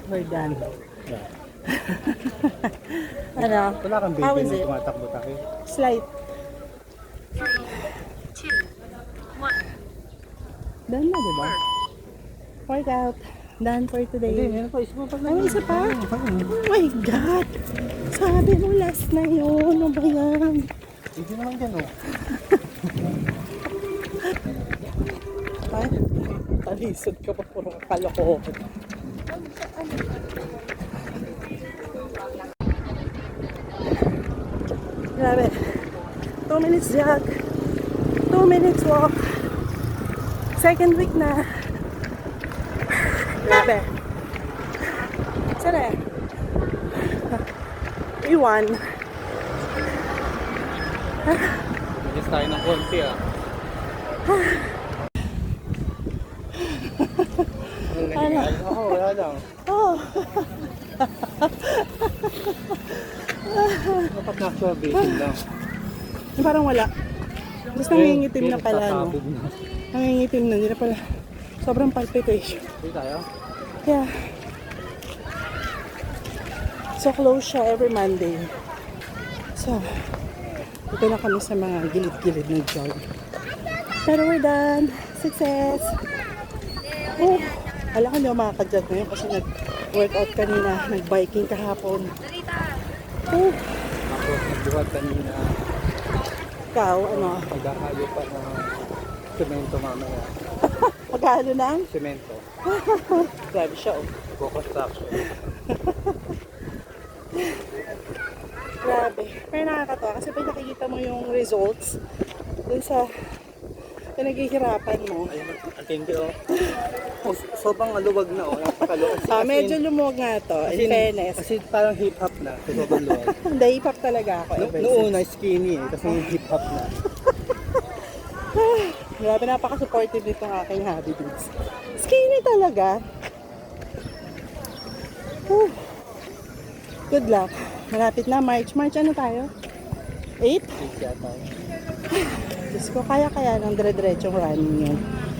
We're done. Yeah. Ano? Wala kang How baby is na it? tumatakbo taki. Slight. Done na, diba? Workout. Done for Hindi, today. meron pa. Isa pa Ay, may isa pa? Oh my God! Sabi mo last na yun. Ano ba yan? Hindi naman yan, oh. Ay, talisod ka pa puro kalokohan. Grabe. 2 minutes jog. 2 minutes walk. Second week na. Grabe. Sana eh. Iwan. Nagis tayo ng konti, ah. Ano? Oo, wala lang. Oh. Dapat natural basin lang. Parang wala. Basta nangingitim na pala, no? Nagtatabog na. Nangingitim na. Hindi na pala. Sobrang palpitation. Hindi tayo? Yeah. So close siya every Monday. So, dito na kami sa mga gilid-gilid ng jog. Pero we're done. Success! Oh, alam ko hindi ako makakajog ngayon kasi nag-workout kanina. Nag-biking kahapon. Oh, Ako, nagbuhat kanina. ikaw, ano? Pagkakayo pa ng semento mamaya. Pagkano lang? Semento. Grabe siya, oh. Co-construction. Grabe. Pero nakakatawa kasi pag nakikita mo yung results dun sa pinaghihirapan mo. Ayun, ang tindi, oh. Oh, sobrang luwag na, oh. Napakaluwag. Medyo lumuwag nga to, in fairness. Kasi parang hip-hop na. So, sobrang luwag. Dahipap talaga ako. ever Noong since. una, skinny, eh. Kasi hip-hop na. Grabe, napaka-supportive nitong aking hobby dudes. Skinny talaga. Whew. Good luck. Malapit na March. March ano tayo? 8? Hip yata. Diyos ko, kaya ng dire-diretsong running yun.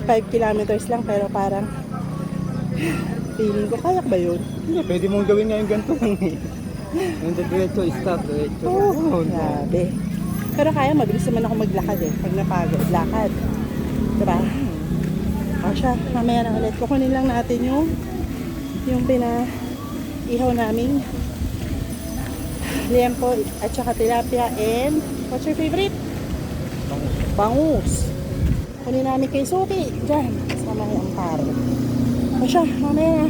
5 kilometers lang pero parang feeling ko, kaya ba yun? Hindi, pwede mong gawin ngayon ganito lang, eh. Yung diretso, stop, diretso. Oh, grabe. Pero kaya, mabilis naman ako maglakad eh. Pag napagod, lakad. Diba? O siya, mamaya na ulit. Kukunin lang natin yung ihaw namin liempo at saka tilapia and what's your favorite? Bangus. Kunin namin kay Suki. Diyan. Kasama yung amparo. O siya, mamaya na.